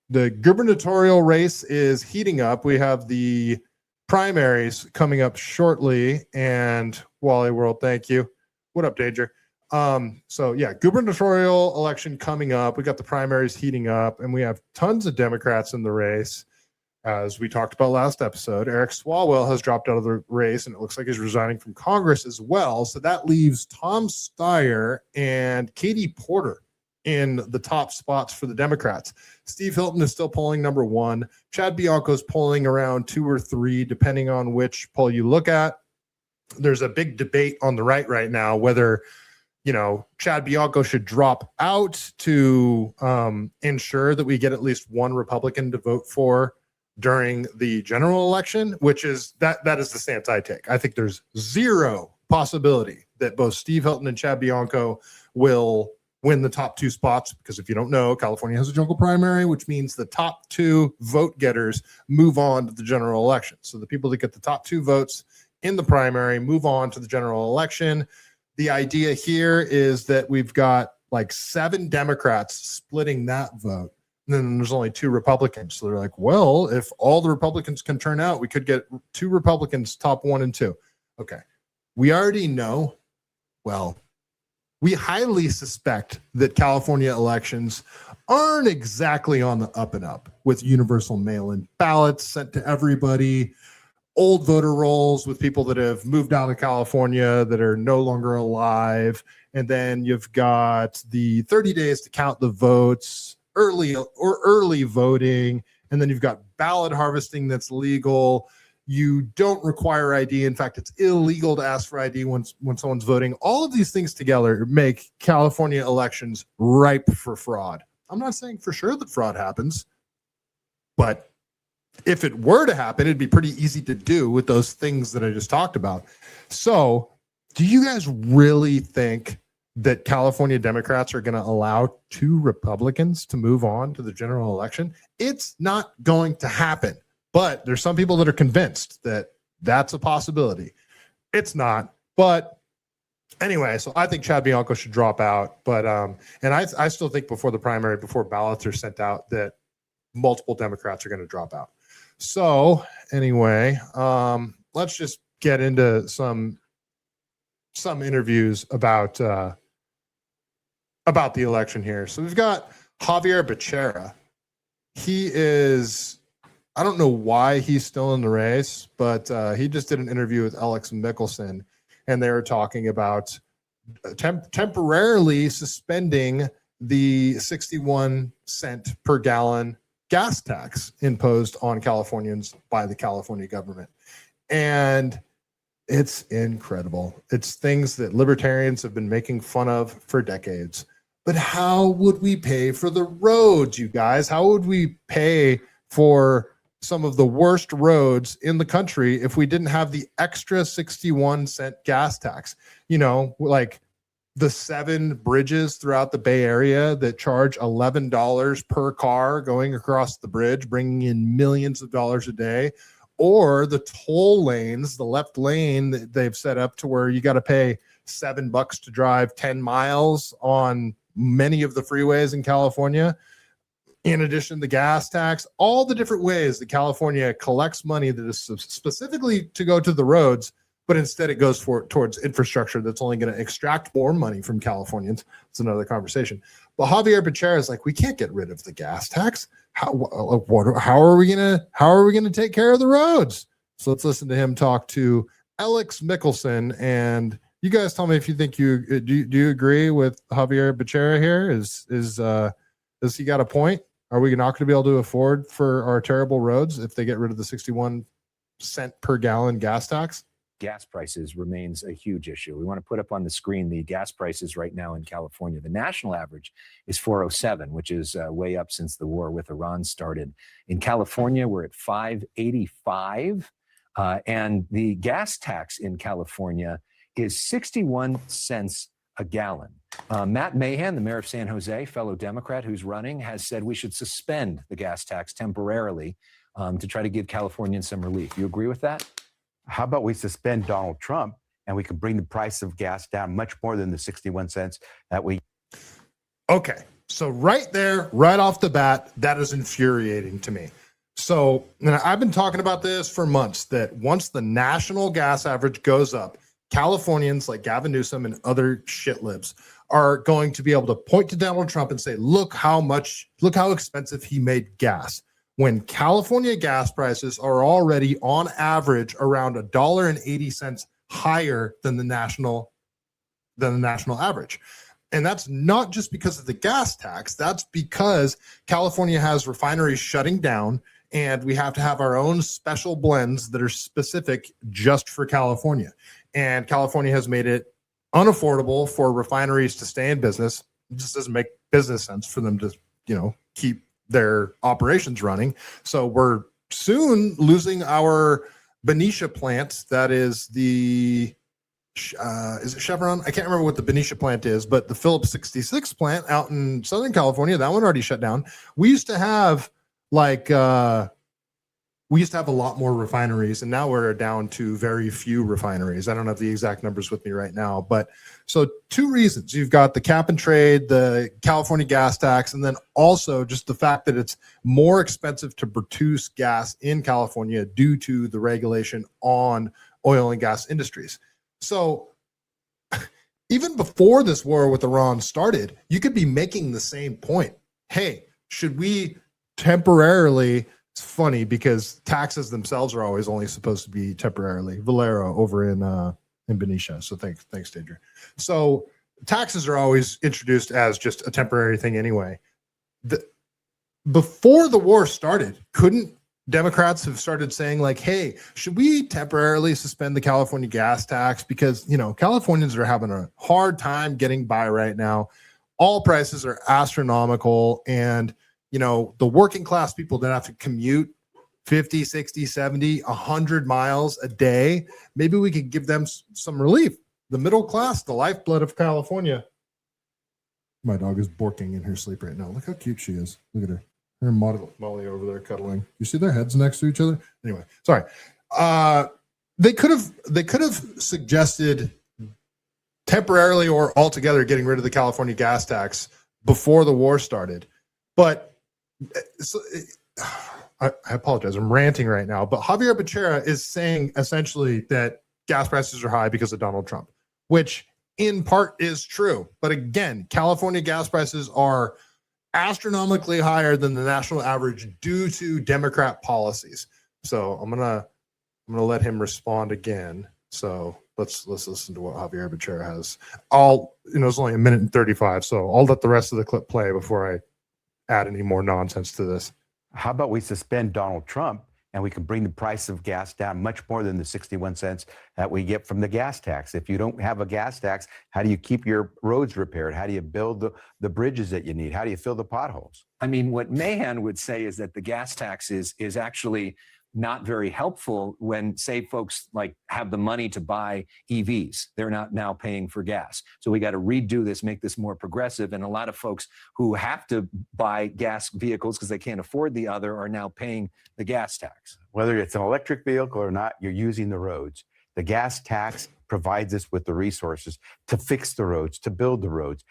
the gubernatorial race is heating up. We have the primaries coming up shortly. And Wally World, thank you. What up, Danger? So yeah, gubernatorial election coming up. We got the primaries heating up, and we have tons of Democrats in the race. As we talked about last episode, Eric Swalwell has dropped out of the race, and it looks like he's resigning from Congress as well. So that leaves Tom Steyer and Katie Porter in the top spots for the Democrats. Steve Hilton is still polling number 1. Chad Bianco's polling around 2 or 3, depending on which poll you look at. There's a big debate on the right now whether, Chad Bianco should drop out to ensure that we get at least one Republican to vote for during the general election, which is that is the stance I take. I think there's zero possibility that both Steve Hilton and Chad Bianco will win the top 2 spots, because if you don't know, California has a jungle primary, which means the top 2 vote getters move on to the general election. So the people that get the top 2 votes in the primary move on to the general election. The idea here is that we've got like 7 Democrats splitting that vote. And then there's only 2 Republicans. So they're like, well, if all the Republicans can turn out, we could get 2 Republicans top 1 and 2. Okay. We already know, well, we highly suspect that California elections aren't exactly on the up and up, with universal mail-in ballots sent to everybody, old voter rolls with people that have moved out of California that are no longer alive. And then you've got the 30 days to count the votes, early voting, and then you've got ballot harvesting that's legal. You don't require ID. In fact, it's illegal to ask for ID when someone's voting. All of these things together make California elections ripe for fraud. I'm not saying for sure that fraud happens, but if it were to happen, it'd be pretty easy to do with those things that I just talked about. So, do you guys really think that California Democrats are going to allow 2 Republicans to move on to the general election? It's not going to happen, but there's some people that are convinced that that's a possibility. It's not, but anyway, so I think Chad Bianco should drop out, but and I still think before the primary, before ballots are sent out, that multiple Democrats are going to drop out. So anyway, let's just get into some interviews about the election here. So we've got Xavier Becerra. He is, I don't know why he's still in the race, but he just did an interview with Elex and Michaelson, and they were talking about temporarily suspending the 61 cent per gallon gas tax imposed on Californians by the California government. And it's incredible. It's things that libertarians have been making fun of for decades. But how would we pay for the roads, you guys? How would we pay for some of the worst roads in the country if we didn't have the extra 61 cent gas tax? Like the 7 bridges throughout the Bay Area that charge $11 per car going across the bridge, bringing in millions of dollars a day. Or the toll lanes, the left lane that they've set up to where you got to pay $7 to drive 10 miles on many of the freeways in California. In addition to the gas tax, all the different ways that California collects money that is specifically to go to the roads, but instead it goes towards infrastructure that's only going to extract more money from Californians. It's another conversation. But Xavier Becerra is like, we can't get rid of the gas tax. How are we gonna take care of the roads? So let's listen to him talk to Elex Michaelson. And you guys tell me if you think do you agree with Xavier Becerra here? Does he got a point? Are we not going to be able to afford for our terrible roads if they get rid of the 61 cent per gallon gas tax? Gas prices remains a huge issue. We want to put up on the screen the gas prices right now in California. The national average is 407, which is way up since the war with Iran started. In California, we're at 585, and the gas tax in California is 61 cents a gallon. Matt Mahan, the mayor of San Jose, fellow Democrat who's running, has said we should suspend the gas tax temporarily to try to give Californians some relief. You agree with that? How about we suspend Donald Trump and we can bring the price of gas down much more than the 61 cents that we. Okay. So right there, right off the bat, that is infuriating to me. So I've been talking about this for months, that once the national gas average goes up, Californians like Gavin Newsom and other shit libs are going to be able to point to Donald Trump and say, look how expensive he made gas. When California gas prices are already on average around $1.80 higher than the national average. And that's not just because of the gas tax. That's because California has refineries shutting down, and we have to have our own special blends that are specific just for California. And California has made it unaffordable for refineries to stay in business. It just doesn't make business sense for them to, keep their operations running. So we're soon losing our Benicia plant. That is is it Chevron? I can't remember what the Benicia plant is, but the Phillips 66 plant out in Southern California, that one already shut down. We used to have a lot more refineries, and now we're down to very few refineries. I don't have the exact numbers with me right now, but so two reasons. You've got the cap and trade, the California gas tax, and then also just the fact that it's more expensive to produce gas in California due to the regulation on oil and gas industries. So even before this war with Iran started, you could be making the same point. Hey, should we temporarily... It's funny because taxes themselves are always only supposed to be temporarily. Valero over in Benicia. So thanks, Danger. So taxes are always introduced as just a temporary thing anyway. Before the war started, couldn't Democrats have started saying like, hey, should we temporarily suspend the California gas tax? Because, Californians are having a hard time getting by right now. All prices are astronomical, and the working class people that have to commute 50, 60, 70, 100 miles a day, maybe we could give them some relief. The middle class, the lifeblood of California. My dog is borking in her sleep right now. Look how cute she is. Look at her. Her and Molly over there cuddling. You see their heads next to each other? Anyway, sorry. They could have suggested temporarily or altogether getting rid of the California gas tax before the war started. But I apologize. I'm ranting right now. But Xavier Becerra is saying essentially that gas prices are high because of Donald Trump, which in part is true. But again, California gas prices are astronomically higher than the national average due to Democrat policies. So I'm gonna let him respond again. So let's listen to what Xavier Becerra has. It's only a minute and 35, so I'll let the rest of the clip play before I add any more nonsense to this. How about we suspend Donald Trump and we can bring the price of gas down much more than the 61 cents that we get from the gas tax? If you don't have a gas tax, how do you keep your roads repaired? How do you build the bridges that you need? How do you fill the potholes? I mean, what Mahan would say is that the gas tax is actually not very helpful when, say, folks like have the money to buy EVs. They're not now paying for gas. So we got to redo this, make this more progressive. And a lot of folks who have to buy gas vehicles because they can't afford the other are now paying the gas tax. Whether it's an electric vehicle or not, you're using the roads. The gas tax provides us with the resources to fix the roads, to build the roads.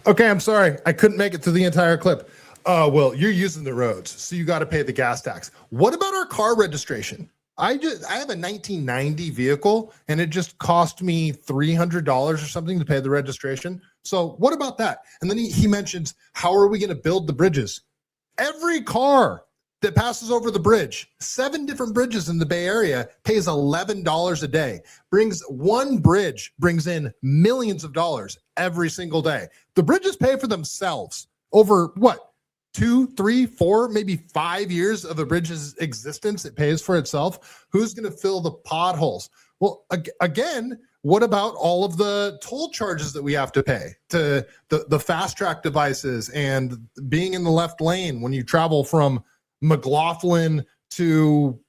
Okay, I'm sorry. I couldn't make it through the entire clip. Well, you're using the roads, so you got to pay the gas tax. What about our car registration? I have a 1990 vehicle, and it just cost me $300 or something to pay the registration. So what about that? And then he mentions, how are we going to build the bridges? Every car that passes over the bridge, 7 different bridges in the Bay Area, pays $11 a day. One bridge brings in millions of dollars every single day. The bridges pay for themselves over what? 2, 3, 4, maybe 5 years of a bridge's existence, it pays for itself. Who's going to fill the potholes? Well, again, what about all of the toll charges that we have to pay to the fast track devices and being in the left lane when you travel from McLaughlin to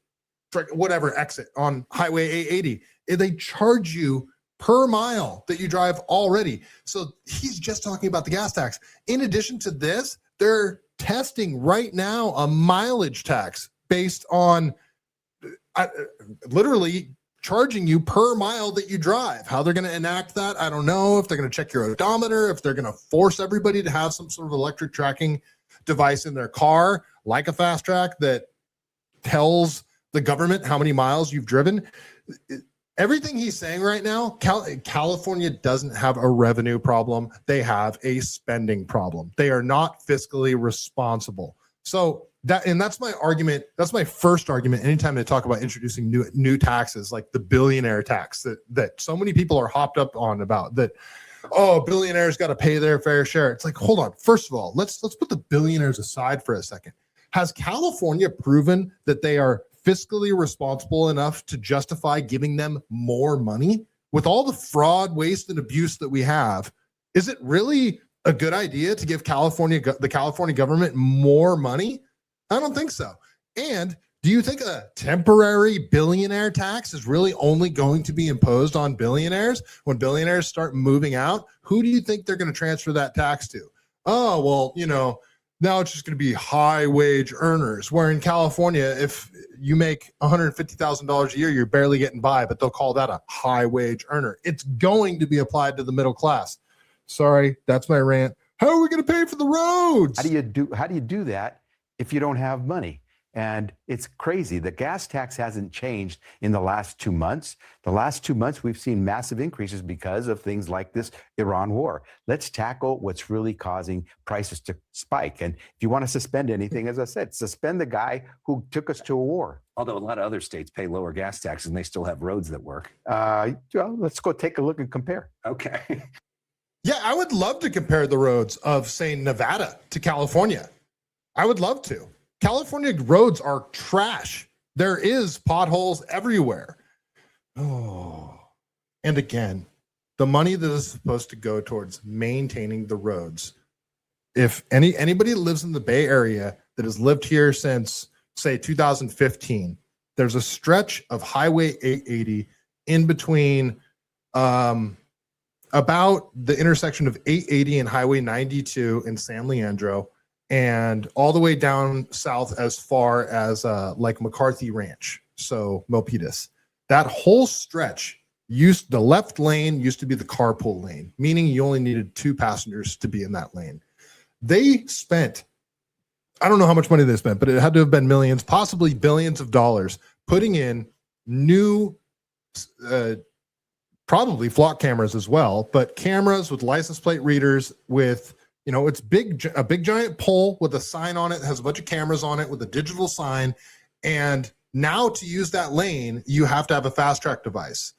whatever exit on Highway 880? They charge you per mile that you drive already. So he's just talking about the gas tax. In addition to this, they're testing right now a mileage tax based on literally charging you per mile that you drive. How they're going to enact that, I don't know. If they're going to check your odometer, if they're going to force everybody to have some sort of electric tracking device in their car, like a fast track that tells the government how many miles you've driven. Everything he's saying right now, California doesn't have a revenue problem. They have a spending problem. They are not fiscally responsible. So that's my argument. That's my first argument. Anytime they talk about introducing new taxes, like the billionaire tax that so many people are hopped up on about, that, oh, billionaires got to pay their fair share. It's like, hold on. First of all, let's put the billionaires aside for a second. Has California proven that they are fiscally responsible enough to justify giving them more money? With all the fraud, waste, and abuse that we have, is it really a good idea to give the California government more money? I don't think so. And do you think a temporary billionaire tax is really only going to be imposed on billionaires? When billionaires start moving out, who do you think they're going to transfer that tax to? Oh, well, now it's just going to be high wage earners, where in California, if you make $150,000 a year, you're barely getting by, but they'll call that a high wage earner. It's going to be applied to the middle class. Sorry, that's my rant. How are we going to pay for the roads? How do you do that if you don't have money? And it's crazy. The gas tax hasn't changed in the last 2 months. The last 2 months, we've seen massive increases because of things like this Iran war. Let's tackle what's really causing prices to spike. And if you want to suspend anything, as I said, suspend the guy who took us to a war. Although a lot of other states pay lower gas taxes and they still have roads that work. Well, let's go take a look and compare. Okay. Yeah, I would love to compare the roads of, say, Nevada to California. I would love to. California roads are trash. There is potholes everywhere. Oh, and again, the money that is supposed to go towards maintaining the roads. If anybody that lives in the Bay Area that has lived here since, say, 2015, there's a stretch of Highway 880 in between about the intersection of 880 and Highway 92 in San Leandro, and all the way down south as far as like McCarthy Ranch, so Milpitas. That whole stretch, the left lane used to be the carpool lane, meaning you only needed 2 passengers to be in that lane. They spent, I don't know how much money they spent, but it had to have been millions, possibly billions of dollars, putting in new, probably flock cameras as well, but cameras with license plate readers with, it's a big giant pole with a sign on it, has a bunch of cameras on it with a digital sign. And now to use that lane, you have to have a fast track device.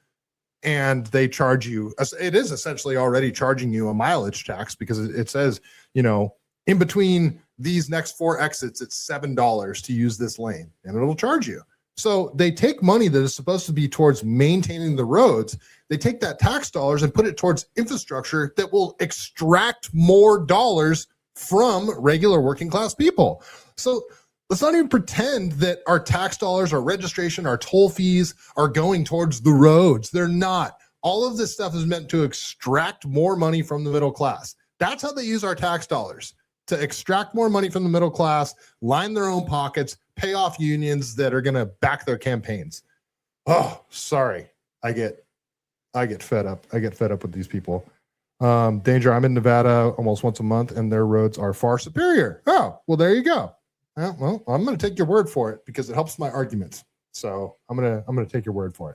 And they charge you, it is essentially already charging you a mileage tax, because it says, in between these next 4 exits, it's $7 to use this lane, and it'll charge you. So they take money that is supposed to be towards maintaining the roads. They take that tax dollars and put it towards infrastructure that will extract more dollars from regular working class people. So let's not even pretend that our tax dollars, our registration, our toll fees are going towards the roads. They're not. All of this stuff is meant to extract more money from the middle class. That's how they use our tax dollars, to extract more money from the middle class, line their own pockets, pay off unions that are going to back their campaigns. Oh, sorry. I get fed up. I get fed up with these people. Danger, I'm in Nevada almost once a month, and their roads are far superior. Oh, well, there you go. Well, I'm going to take your word for it, because it helps my arguments. So I'm going to take your word for it.